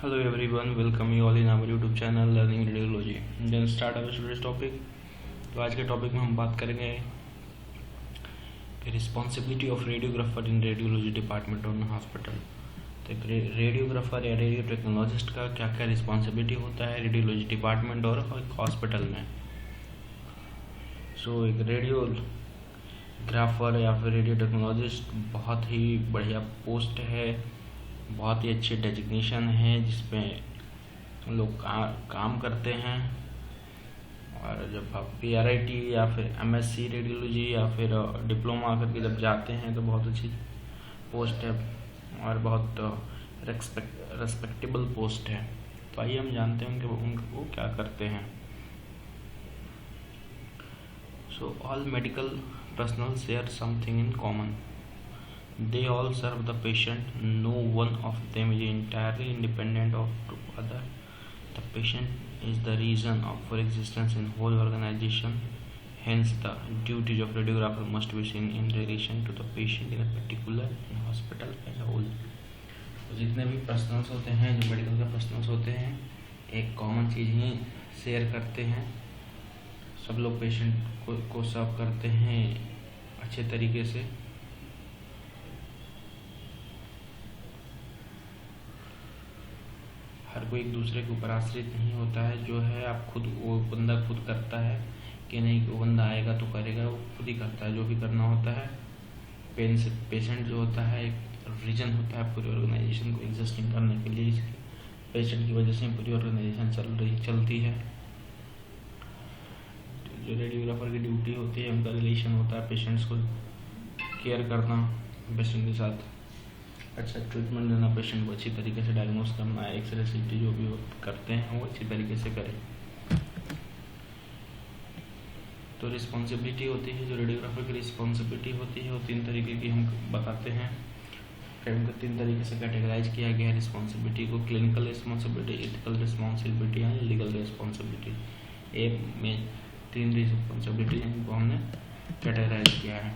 Hello everyone, welcome you all in our YouTube channel Learning Radiology. Then start our today's topic. तो आज के topic में हम बात करेंगे कि responsibility of radiographer in radiology department और हॉस्पिटल। तो एक रेडियोग्राफर या रेडियो टेक्नोलॉजिस्ट का क्या क्या रिस्पॉन्सिबिलिटी होता है रेडियोलॉजी डिपार्टमेंट और हॉस्पिटल में। सो एक रेडियोग्राफर या फिर रेडियो टेक्नोलॉजिस्ट बहुत ही बढ़िया पोस्ट है, बहुत ही अच्छी डेजिग्नेशन है जिसमें लोग काम करते हैं। और जब आप PRIT या फिर MSc रेडियोलॉजी या फिर डिप्लोमा करके जब जाते हैं तो बहुत अच्छी पोस्ट है और बहुत रेस्पेक्टेबल पोस्ट है। तो आइए हम जानते हैं कि वो क्या करते हैं। So all medical personnel share something in common. They all serve the patient. No one of them is entirely independent of other. The patient is the reason for existence in whole organization. Hence, the duties of radiographer must be seen in relation to the patient in a particular hospital as a whole. तो जितने भी personnels होते हैं, जो medical के personnels होते हैं, एक कॉमन चीज़ ही शेयर करते हैं। सब लोग पेशेंट को सर्व करते हैं अच्छे तरीके से। हर कोई एक दूसरे के ऊपर आश्रित नहीं होता है। जो है आप खुद, वो बंदा खुद करता है कि नहीं, वो बंदा आएगा तो करेगा, वो खुद ही करता है जो भी करना होता है। पेशेंट जो होता है एक रीजन होता है पूरी ऑर्गेनाइजेशन को एग्जिस्टिंग करने के लिए। इसके पेशेंट की वजह से पूरी ऑर्गेनाइजेशन चलती है। जो रेडियोग्राफर की ड्यूटी होती है, उनका रिलेशन होता है पेशेंट्स को केयर करना, पेशेंट के साथ अच्छा ट्रीटमेंट देना, पेशेंट को अच्छी तरीके से डायग्नोस करना, एक्सरे CT जो भी करते हैं वो अच्छी तरीके से करें। तो रिस्पॉन्सिबिलिटी होती है, जो रेडियोग्राफर की रिस्पॉन्सिबिलिटी होती है वो 3 तरीके की हम बताते हैं। उनको 3 तरीके से कैटेगराइज किया गया है रिस्पॉन्सिबिलिटी को: clinical responsibility, ethical responsibility and legal responsibility. एक में 3 रिस्पॉन्सिबिलिटी इनको हमने कैटेगराइज किया है।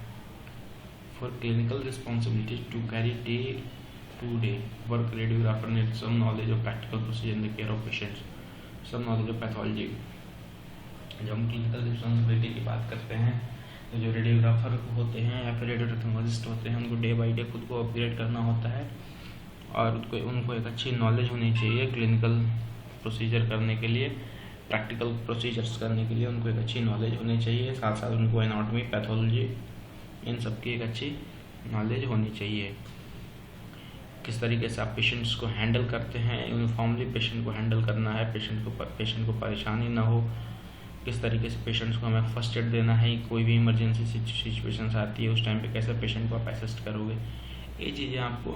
For clinical responsibilities to carry day-to-day work, radiographer needs some knowledge of practical procedure in the care of patients, some knowledge of pathology. जब हम clinical responsibility की बात करते हैं तो जो रेडियोग्राफर होते हैं या फिर रेडियो टेक्नोलॉजिस्ट होते हैं, उनको डे बाई डे खुद को अपग्रेड करना होता है और उनको एक अच्छी नॉलेज होनी चाहिए क्लिनिकल प्रोसीजर करने के लिए, प्रैक्टिकल प्रोसीजर्स करने के लिए उनको एक अच्छी नॉलेज होनी चाहिए। साथ साथ उनको एनाटॉमी, पैथोलॉजी, इन सब की एक अच्छी नॉलेज होनी चाहिए। किस तरीके से आप पेशेंट्स को हैंडल करते हैं, यूनिफॉर्मली पेशेंट को हैंडल करना है, पेशेंट को परेशानी ना हो। किस तरीके से पेशेंट्स को हमें फर्स्ट एड देना है, कोई भी इमरजेंसी सिचुएशंस आती है उस टाइम पे कैसे पेशेंट को आप असिस्ट करोगे, ये चीज़ें आपको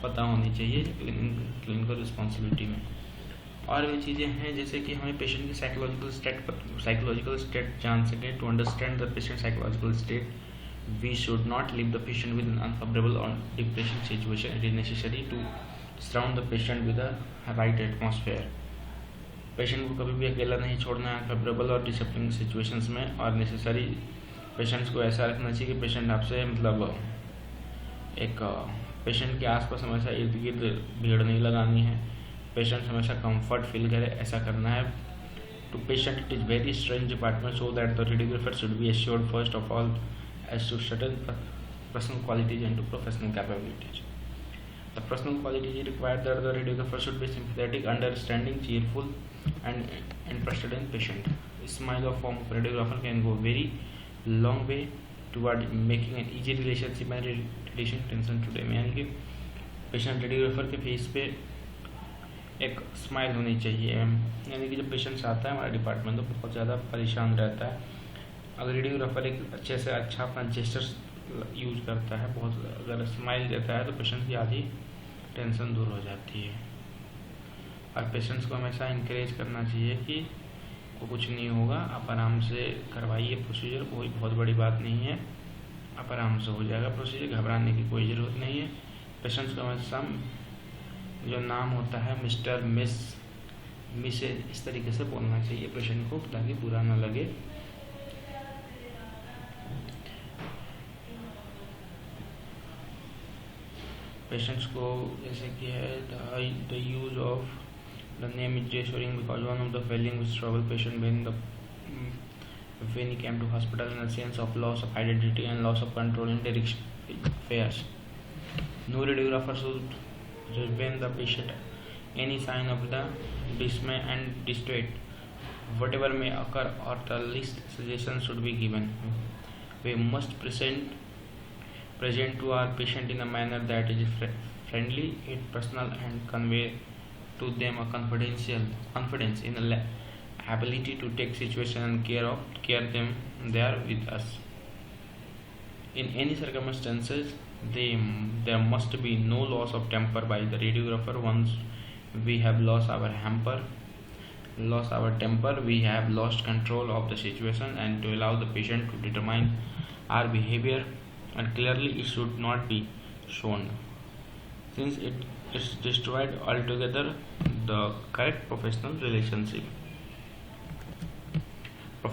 पता होनी चाहिए क्लिनिकल रिस्पॉन्सिबिलिटी में। और भी चीज़ें हैं जैसे कि हमें पेशेंट की साइकोलॉजिकल स्टेट जान सकें। To understand the patient psychological state, we should not leave the patient with an unfavorable or depressing situation. It is necessary to surround the patient with a right atmosphere. Patient को कभी भी अकेला नहीं छोड़ना है favourable और discipline situations में, और नेसेसरी पेशेंट्स को ऐसा रखना चाहिए कि पेशेंट आपसे एक पेशेंट के आसपास हमेशा इर्द गिर्द भीड़ नहीं लगानी है, पेशेंट हमेशा कंफर्ट फील करे, ऐसा करना है। To patient it is very strange department, so that the radiographer should be assured first of all as to certain personal qualities and to professional capabilities. The personal qualities required that the radiographer should be sympathetic, understanding, cheerful, and interested in patient. Smile of form of radiographer can go very long way toward making an easy relationship and reducing tension to them. यानी कि patient radiographer के face पे एक smile होनी चाहिए। यानी कि जब पेशेंट्स आता है हमारे डिपार्टमेंट तो बहुत ज़्यादा परेशान रहता है, अगर रेडियोग्राफर एक अच्छे से अच्छा अपना जेस्चर्स यूज करता है, बहुत अगर स्माइल देता है तो पेशेंट की आधी टेंशन दूर हो जाती है। और पेशेंट्स को हमेशा इंकरेज करना चाहिए कि वो कुछ नहीं होगा, आप आराम से करवाइए प्रोसीजर, कोई बहुत बड़ी बात नहीं है, आप आराम से हो जाएगा प्रोसीजर, घबराने की कोई ज़रूरत नहीं है। पेशेंट्स को हमेशा जो नाम होता है मिस्टर, मिस इस तरीके से बोलना चाहिए पेशेंट को ताकि बुरा ना लगे। पेशेंट्स को जैसे कि है the use of The name is reassuring because one of the feelings which troubled patient when he came to hospital in a sense of loss of identity and loss of control in direction affairs. No radiographer should when the patient any sign of the dismay and distress, whatever may occur, or the least suggestion should be given. We must present to our patient in a manner that is friendly, personal, and convey to them a confidence in the ability to take situation and care them there with us. In any circumstances, there must be no loss of temper by the radiographer. Once we have lost our temper, we have lost control of the situation, and to allow the patient to determine our behavior, and clearly it should not be shown, since it is destroyed altogether the correct professional relationship. The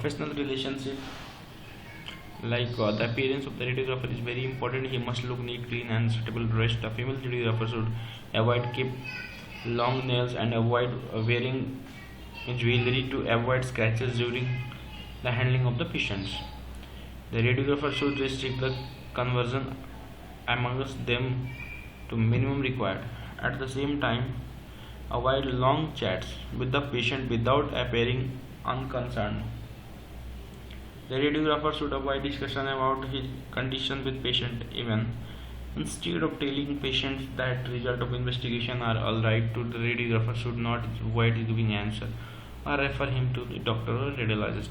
appearance of the radiographer is very important. He must look neat, clean, and suitable dressed. The female radiographer should avoid keep long nails and avoid wearing jewelry to avoid scratches during the handling of the patients. The radiographer should restrict the conversion amongst them to minimum required. At the same time, avoid long chats with the patient without appearing unconcerned. The radiographer should avoid discussion about his condition with patient. Even instead of telling patients that result of investigation are all right, to the radiographer should not avoid giving answer or refer him to the doctor or radiologist.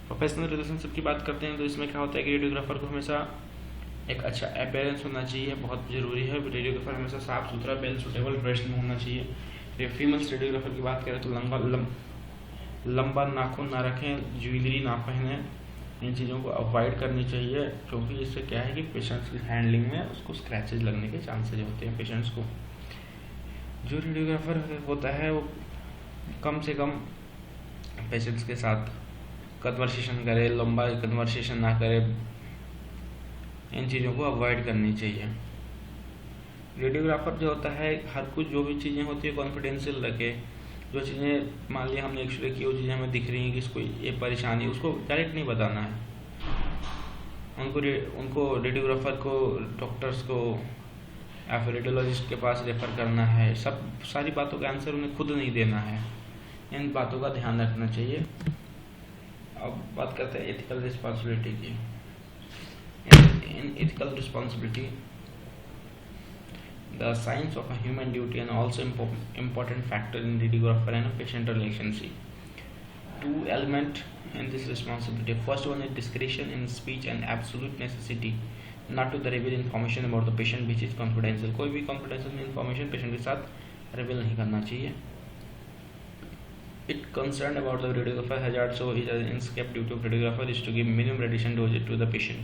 Professional relationship की बात करते हैं तो इसमें क्या होता है कि रेडियोग्राफर को हमेशा एक अच्छा अपीयरेंस होना चाहिए, बहुत ज़रूरी है। रेडियोग्राफर हमेशा साफ सुथरा वेल सूटेबल ड्रेस्ड में होना चाहिए। फीमेल्स रेडियोग्राफर की बात करें तो लंबा नाखून ना रखें, ज्वेलरी ना पहने, इन चीज़ों को अवॉइड करनी चाहिए, क्योंकि इससे क्या है कि पेशेंट्स की हैंडलिंग में उसको स्क्रैचेज लगने के चांसेज होते हैं पेशेंट्स को। जो रेडियोग्राफर होता है वो कम से कम पेशेंट्स के साथ कन्वर्सेशन करे, लंबा कन्वर्सेशन ना करे, इन चीज़ों को अवॉइड करनी चाहिए। रेडियोग्राफर जो होता है हर कुछ जो भी चीज़ें होती है कॉन्फिडेंशियल रखे। जो चीज़ें मान लिया हमने एक्सरे की, वो चीज़ें हमें दिख रही हैं कि इसको ये परेशानी, उसको डायरेक्ट नहीं बताना है। उनको रेडियोग्राफर को डॉक्टर्स को या फिर रेडियोलॉजिस्ट के पास रेफर करना है। सारी बातों का आंसर उन्हें खुद नहीं देना है, इन बातों का ध्यान रखना चाहिए। अब बात करते हैं एथिकल रिस्पॉन्सिबिलिटी की। इन ethical responsibility the signs of a human duty and also important factor in radiographer and a patient relationship. Two elements in this responsibility. First one is discretion in speech and absolute necessity not to reveal information about the patient which is confidential. कोई भी confidential information patient के साथ reveal नहीं करना चाहिए. It concerned about the radiographer hazard, so it is escape duty of radiographer is to give minimum radiation dose to the patient.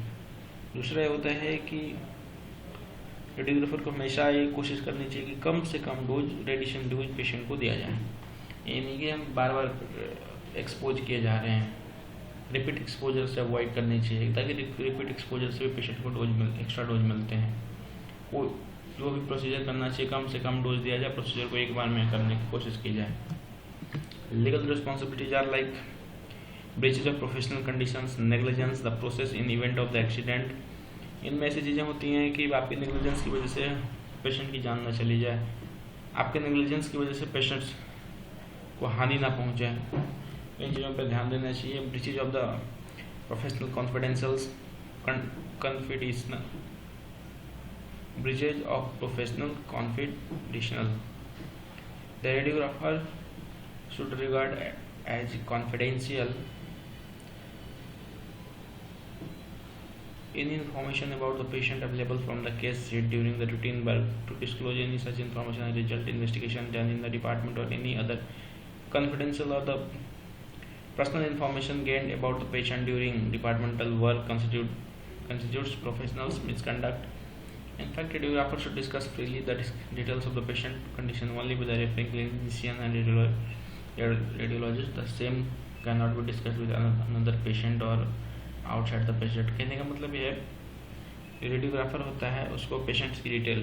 दूसरा होता है कि रेडियोग्राफर को हमेशा ये कोशिश करनी चाहिए कि कम से कम रेडिएशन डोज पेशेंट को दिया जाए। ये नहीं कि हम बार बार एक्सपोज किए जा रहे हैं। रिपीट एक्सपोजर से अवॉइड करनी चाहिए, ताकि रिपीट एक्सपोजर से भी पेशेंट को एक्स्ट्रा डोज मिलते हैं। वो जो भी प्रोसीजर करना चाहिए कम से कम डोज दिया जाए, प्रोसीजर को एक बार में करने की कोशिश की जाए। Legal responsibilities are like breaches of professional conditions, negligence the process in event of the accident. इनमें ऐसी चीज़ें होती हैं कि आपकी नेग्लिजेंस की वजह से पेशेंट की जान ना चली जाए, आपके नेग्लिजेंस की वजह से पेशेंट्स को हानि ना पहुंचे। इन चीज़ों पर ध्यान देना चाहिए। Breaches of the professional confidentials breaches of professional confidential. The radiographer should regard as confidential any information about the patient available from the case sheet during the routine work. To disclose any such information as result investigation done in the department or any other confidential or the personal information gained about the patient during departmental work constitutes professional misconduct. In fact, radiographer should discuss freely the details of the patient condition only with the referring clinician and radiologist. The same cannot be discussed with another patient or outside the patient. कहने का मतलब ये है radiographer होता है उसको patients की detail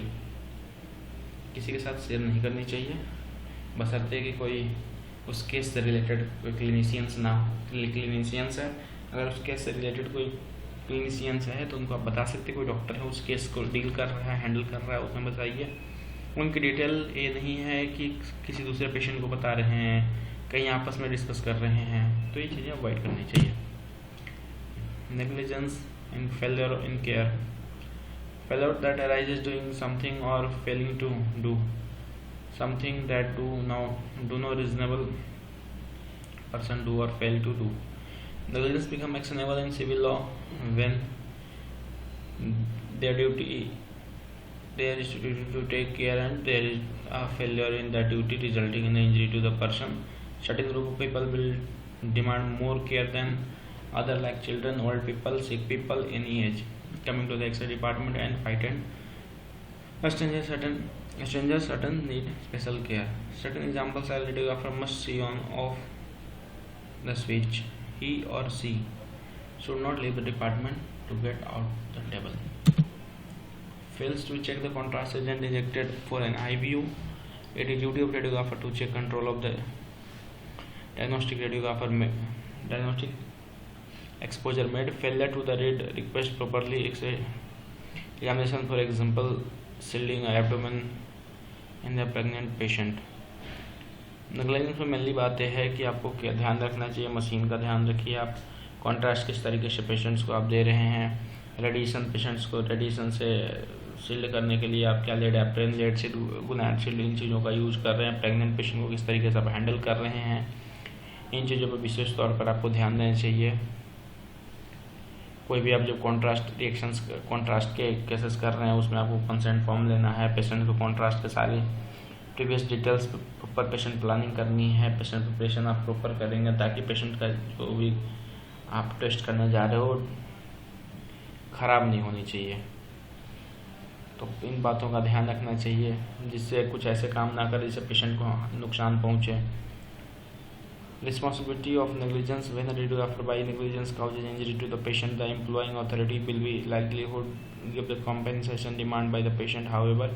किसी के साथ शेयर नहीं करनी चाहिए, बशर्ते कि कोई उस केस से रिलेटेड कोई क्लिनिशियंस ना हो। क्लिनिशियंस है, अगर उस केस से रिलेटेड कोई क्लिनिशियंस है तो उनको आप बता सकते, कोई डॉक्टर है उस केस को डील कर रहा है, हैंडल कर रहा है, उसमें बताइए। उनकी डिटेल ये नहीं है कि किसी दूसरे पेशेंट को बता रहे हैं, कहीं आपस में डिस्कस कर रहे हैं, तो ये चीज़ें अवॉइड करनी चाहिए। Negligence in failure in care, failure that arises doing something और failing to do something that do no reasonable person do or fail to do. Negligence become actionable in civil law when their duty there is to take care and there is a failure in that duty resulting in injury to the person. Certain group of people will demand more care than other, like children, old people, sick people, any age, coming to the X-ray department and fight and strangers certain need special care. Certain examples are radiographer must see on off the switch. He or she should not leave the department to get out the table. Fails to check the contrast agent injected for an IVU. It is duty of radiographer to check control of the diagnostic exposure made. Failure to the read request properly X-ray examination, for example shielding abdomen in the pregnant patient. Negligence में mainly बात यह है कि आपको क्या ध्यान रखना चाहिए, मशीन का ध्यान रखिए आप, कॉन्ट्रास्ट किस तरीके से पेशेंट्स को आप दे रहे हैं, रेडिएशन पेशेंट्स को रेडिएशन से शील्ड करने के लिए आप क्या lead apron, lead shield, gonad shield, इन चीज़ों का यूज़ कर रहे हैं, प्रेग्नेंट पेशेंट को किस तरीके से आप हैंडल कर रहे हैं, इन चीज़ों पर विशेष तौर पर आपको ध्यान देना चाहिए। कोई भी आप जब कॉन्ट्रास्ट के केसेस कर रहे हैं उसमें आपको कंसेंट फॉर्म लेना है, पेशेंट को कॉन्ट्रास्ट के सारे प्रीवियस डिटेल्स पर पेशेंट प्लानिंग करनी है, पेशेंट प्रिपरेशन आप प्रॉपर करेंगे ताकि पेशेंट का जो भी आप टेस्ट करने जा रहे हो ख़राब नहीं होनी चाहिए। तो इन बातों का ध्यान रखना चाहिए जिससे कुछ ऐसे काम ना करें जिससे पेशेंट को नुकसान पहुँचे। Responsibility of negligence: when a radiographer by negligence causes injury to the patient, the employing authority will be likelihood give the compensation demand by the patient. However,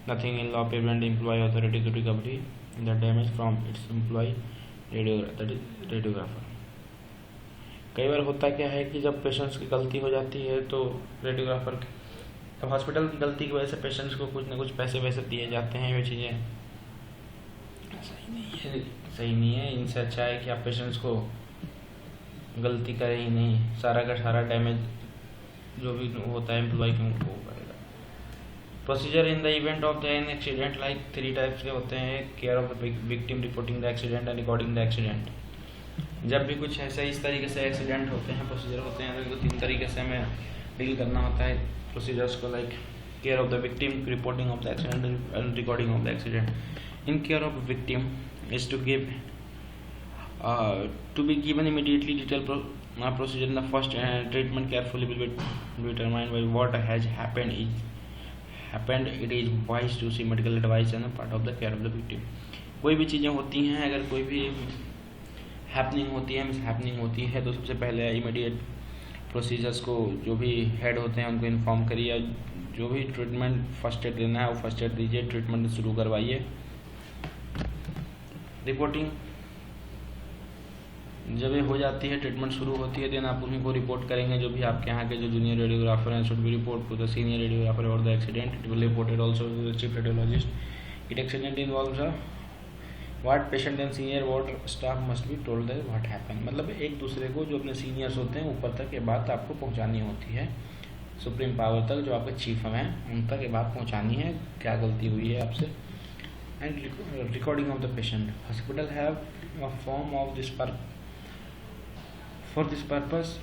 nothing in law prevent the employee authority to recover the damage from its employee radiographer. कई बार होता क्या है कि जब patients की गलती हो जाती है तो रेडियोग्राफर तो हॉस्पिटल की गलती की वजह से पेशेंट्स को कुछ ना कुछ पैसे वैसे दिए जाते हैं, ये चीज़ें सही नहीं है। इनसे अच्छा है कि आप पेशेंट्स को गलती करें ही नहीं, सारा का सारा डैमेज जो भी होता है एम्प्लॉय को करेगा। Procedure in the event of the an accident, like 3 types के होते हैं: care of the victim, reporting the accident and recording the accident. जब भी कुछ ऐसा इस तरीके से एक्सीडेंट होते हैं, प्रोसीजर होते हैं, तो 3 तरीके से हमें डील करना होता है प्रोसीजर्स को, like care of the victim, reporting of the accident and recording of the accident. In care of victim is to be given immediately detailed procedure in the first treatment carefully will be determined by what has happened. It is wise to see medical advice and a part of the care of the victim. कोई भी चीज़ें होती हैं, अगर कोई भी happening होती है, मिस हैपनिंग होती है, तो सबसे पहले इमीडिएट प्रोसीजर्स को जो भी हेड होते हैं उनको इन्फॉर्म करिए, जो भी ट्रीटमेंट फर्स्ट एड देना है वो फर्स्ट एड दीजिए, ट्रीटमेंट शुरू करवाइए। रिपोर्टिंग जब ये हो जाती है, ट्रीटमेंट शुरू होती है, देन आप उन्हीं को रिपोर्ट करेंगे, जो भी आपके यहाँ के जो जूनियर रेडियोग्राफर हैं should be report to the senior radiographer और the accident. It will reported also to the chief radiologist. It accident involves what patient and senior what staff must be told that what happen. मतलब एक दूसरे को जो अपने seniors होते हैं ऊपर तक ये बात आपको पहुँचानी होती है, सुप्रीम पावर तक, जो आपके चीफ हैं उन तक ये बात पहुँचानी है क्या गलती हुई है आपसे। And recording of the patient. Hospital have a form of this for this purpose,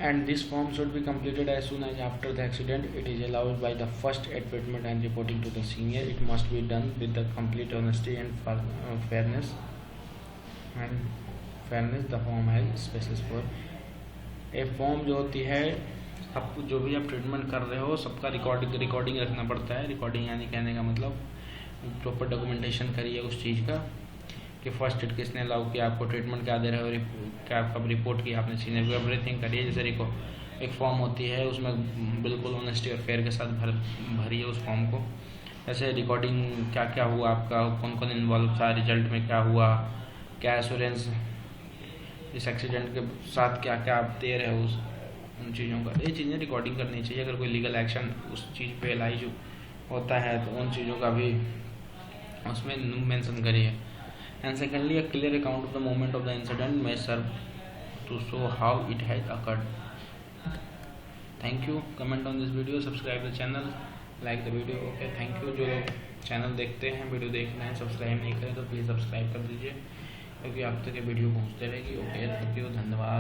and this form should be completed as soon as after the accident. It is allowed by the first aid treatment and reporting to the senior. It must be done with the complete honesty and fairness. The form has specials for a form जो होती है, सब जो भी आप treatment कर रहे हो सबका रिकॉर्डिंग रखना पड़ता है। रिकॉर्डिंग यानी कहने का मतलब प्रॉपर डॉक्यूमेंटेशन करिए उस चीज़ का कि फर्स्ट एड किसने अलाउ किया, आपको ट्रीटमेंट क्या दे रहे हो, क्या कब रिपोर्ट किया आपने सीनियर को, एवरीथिंग करिए। जैसे एक फॉर्म होती है उसमें बिल्कुल ऑनेस्टी और फेयर के साथ भरिए उस फॉर्म को, जैसे रिकॉर्डिंग क्या क्या हुआ आपका, कौन कौन इन्वॉल्व था, रिजल्ट में क्या हुआ, क्या एश्योरेंस, इस एक्सीडेंट के साथ क्या क्या आप दे रहे हो, उन चीज़ों का, ये चीज़ें रिकॉर्डिंग करनी चाहिए। अगर कोई लीगल एक्शन उस चीज़ पे लाइज होता है तो उन चीज़ों का भी उसमें मेंशन करिए। And secondly, a clear account of the moment of the incident may serve to show how it has occurred. Thank you. Comment on this video, subscribe the channel, like the video. Okay, thank you. जो लोग channel देखते हैं, video देख रहे हैं, subscribe नहीं करें तो प्लीज़ सब्सक्राइब कर दीजिए, क्योंकि आप तक ये वीडियो पहुंचते रहेगी। ओके, थैंक यू, धन्यवाद।